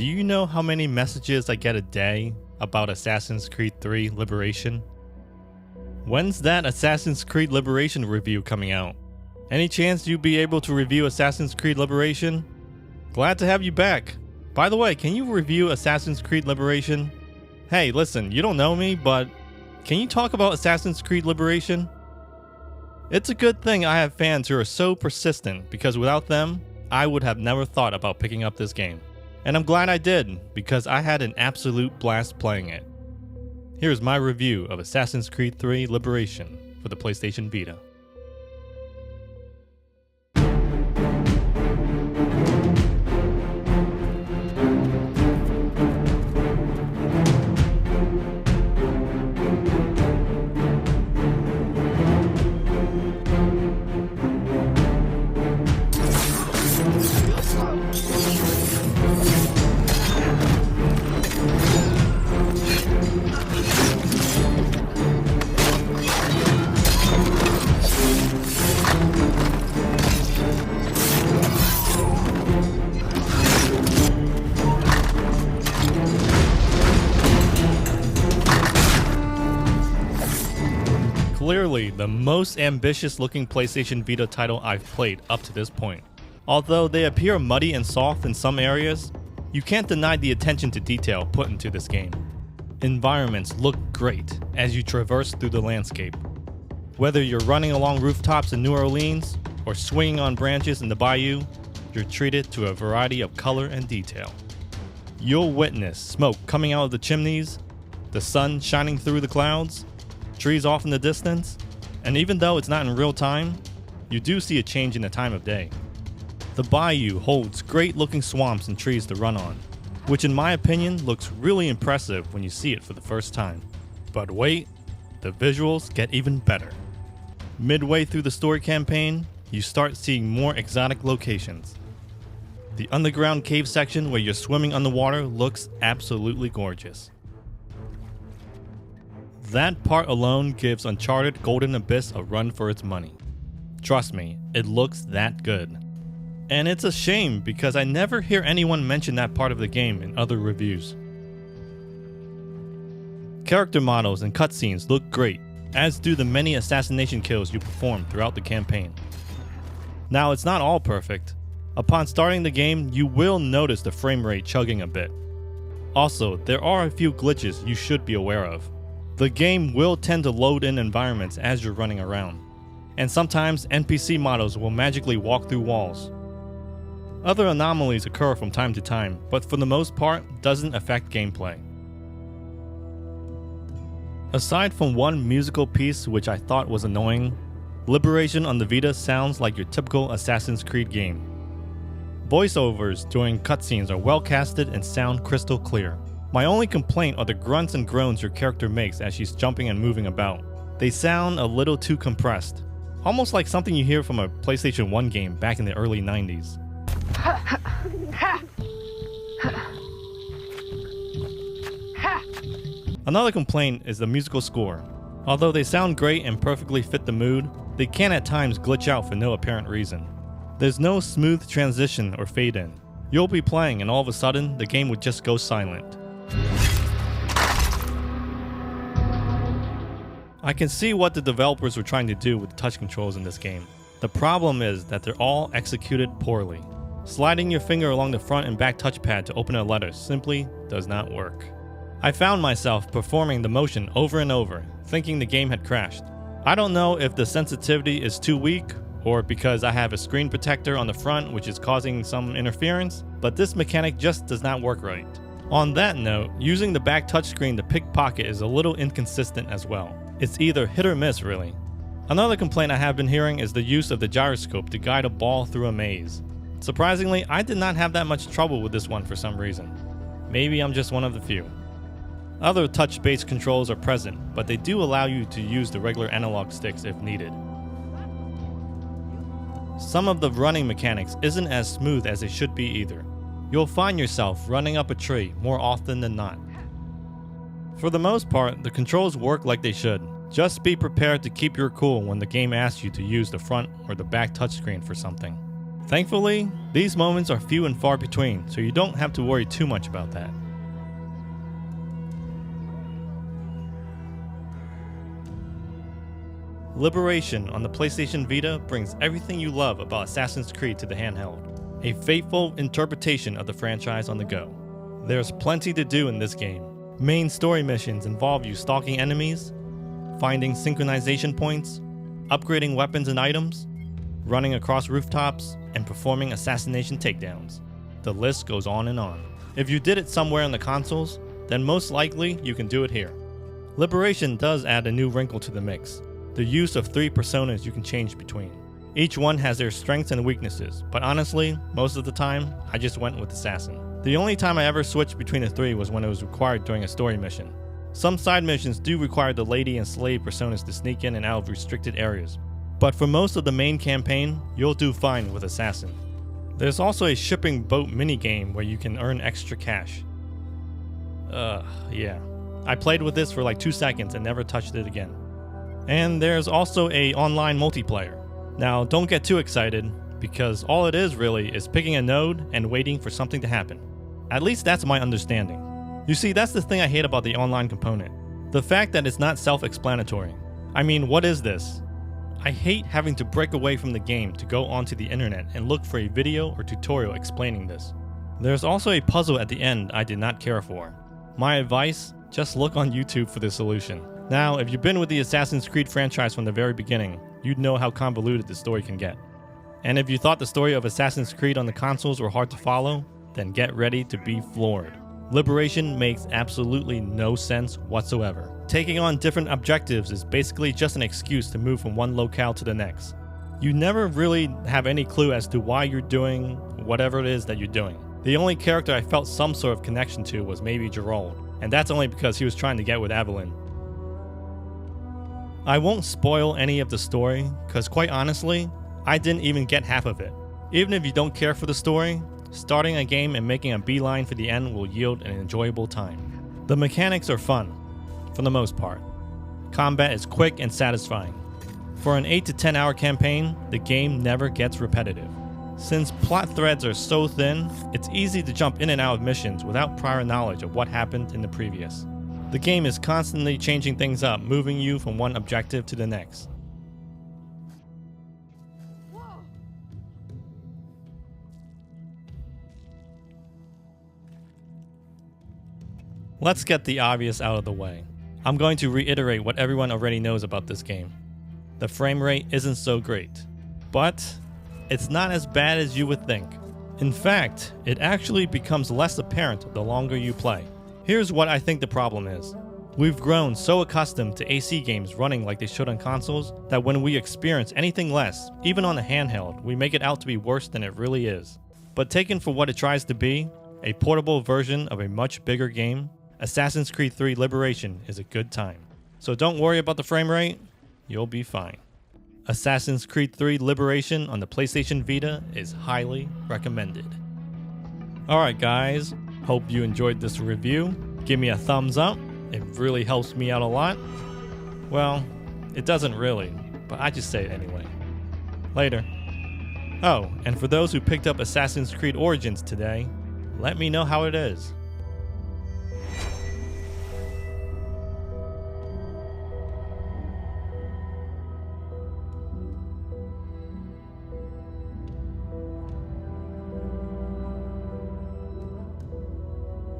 Do you know how many messages I get a day about Assassin's Creed 3 Liberation? When's that Assassin's Creed Liberation review coming out? Any chance you'd be able to review Assassin's Creed Liberation? Glad to have you back. By the way, can you review Assassin's Creed Liberation? Hey, listen, you don't know me, but can you talk about Assassin's Creed Liberation? It's a good thing I have fans who are so persistent, because without them, I would have never thought about picking up this game. And I'm glad I did, because I had an absolute blast playing it. Here's my review of Assassin's Creed 3 Liberation for the PlayStation Vita. Clearly, the most ambitious looking PlayStation Vita title I've played up to this point. Although they appear muddy and soft in some areas, you can't deny the attention to detail put into this game. Environments look great as you traverse through the landscape. Whether you're running along rooftops in New Orleans or swinging on branches in the bayou, you're treated to a variety of color and detail. You'll witness smoke coming out of the chimneys, the sun shining through the clouds, trees off in the distance, and even though it's not in real time, you do see a change in the time of day. The bayou holds great looking swamps and trees to run on, which in my opinion looks really impressive when you see it for the first time. But wait, the visuals get even better. Midway through the story campaign, you start seeing more exotic locations. The underground cave section where you're swimming underwater looks absolutely gorgeous. That part alone gives Uncharted Golden Abyss a run for its money. Trust me, it looks that good. And it's a shame because I never hear anyone mention that part of the game in other reviews. Character models and cutscenes look great, as do the many assassination kills you perform throughout the campaign. Now, it's not all perfect. Upon starting the game, you will notice the frame rate chugging a bit. Also, there are a few glitches you should be aware of. The game will tend to load in environments as you're running around, and sometimes NPC models will magically walk through walls. Other anomalies occur from time to time, but for the most part, doesn't affect gameplay. Aside from one musical piece which I thought was annoying, Liberation on the Vita sounds like your typical Assassin's Creed game. Voiceovers during cutscenes are well casted and sound crystal clear. My only complaint are the grunts and groans your character makes as she's jumping and moving about. They sound a little too compressed, almost like something you hear from a PlayStation 1 game back in the early 90s. Another complaint is the musical score. Although they sound great and perfectly fit the mood, they can at times glitch out for no apparent reason. There's no smooth transition or fade in. You'll be playing and all of a sudden, the game would just go silent. I can see what the developers were trying to do with the touch controls in this game. The problem is that they're all executed poorly. Sliding your finger along the front and back touchpad to open a letter simply does not work. I found myself performing the motion over and over, thinking the game had crashed. I don't know if the sensitivity is too weak or because I have a screen protector on the front which is causing some interference, but this mechanic just does not work right. On that note, using the back touchscreen to pickpocket is a little inconsistent as well. It's either hit or miss, really. Another complaint I have been hearing is the use of the gyroscope to guide a ball through a maze. Surprisingly, I did not have that much trouble with this one for some reason. Maybe I'm just one of the few. Other touch-based controls are present, but they do allow you to use the regular analog sticks if needed. Some of the running mechanics isn't as smooth as they should be either. You'll find yourself running up a tree more often than not. For the most part, the controls work like they should. Just be prepared to keep your cool when the game asks you to use the front or the back touchscreen for something. Thankfully, these moments are few and far between, so you don't have to worry too much about that. Liberation on the PlayStation Vita brings everything you love about Assassin's Creed to the handheld. A faithful interpretation of the franchise on the go. There's plenty to do in this game. Main story missions involve you stalking enemies, finding synchronization points, upgrading weapons and items, running across rooftops, and performing assassination takedowns. The list goes on and on. If you did it somewhere on the consoles, then most likely you can do it here. Liberation does add a new wrinkle to the mix. The use of 3 personas you can change between. Each one has their strengths and weaknesses, but honestly, most of the time, I just went with Assassin. The only time I ever switched between the three was when it was required during a story mission. Some side missions do require the lady and slave personas to sneak in and out of restricted areas, but for most of the main campaign, you'll do fine with Assassin. There's also a shipping boat minigame where you can earn extra cash. Yeah. I played with this for like 2 seconds and never touched it again. And there's also a online multiplayer. Now, don't get too excited, because all it is really is picking a node and waiting for something to happen. At least that's my understanding. You see, that's the thing I hate about the online component. The fact that it's not self-explanatory. I mean, what is this? I hate having to break away from the game to go onto the internet and look for a video or tutorial explaining this. There's also a puzzle at the end I did not care for. My advice, just look on YouTube for the solution. Now, if you've been with the Assassin's Creed franchise from the very beginning, you'd know how convoluted the story can get. And if you thought the story of Assassin's Creed on the consoles were hard to follow, then get ready to be floored. Liberation makes absolutely no sense whatsoever. Taking on different objectives is basically just an excuse to move from one locale to the next. You never really have any clue as to why you're doing whatever it is that you're doing. The only character I felt some sort of connection to was maybe Gerald, and that's only because he was trying to get with Evelyn. I won't spoil any of the story, because quite honestly, I didn't even get half of it. Even if you don't care for the story, starting a game and making a beeline for the end will yield an enjoyable time. The mechanics are fun, for the most part. Combat is quick and satisfying. For an 8 to 10 hour campaign, the game never gets repetitive. Since plot threads are so thin, it's easy to jump in and out of missions without prior knowledge of what happened in the previous. The game is constantly changing things up, moving you from one objective to the next. Let's get the obvious out of the way. I'm going to reiterate what everyone already knows about this game. The frame rate isn't so great, but it's not as bad as you would think. In fact, it actually becomes less apparent the longer you play. Here's what I think the problem is. We've grown so accustomed to AC games running like they should on consoles that when we experience anything less, even on a handheld, we make it out to be worse than it really is. But taken for what it tries to be, a portable version of a much bigger game, Assassin's Creed 3 Liberation is a good time. So don't worry about the frame rate, you'll be fine. Assassin's Creed 3 Liberation on the PlayStation Vita is highly recommended. Alright guys, hope you enjoyed this review. Give me a thumbs up, it really helps me out a lot. Well, it doesn't really, but I just say it anyway. Later. Oh, and for those who picked up Assassin's Creed Origins today, let me know how it is.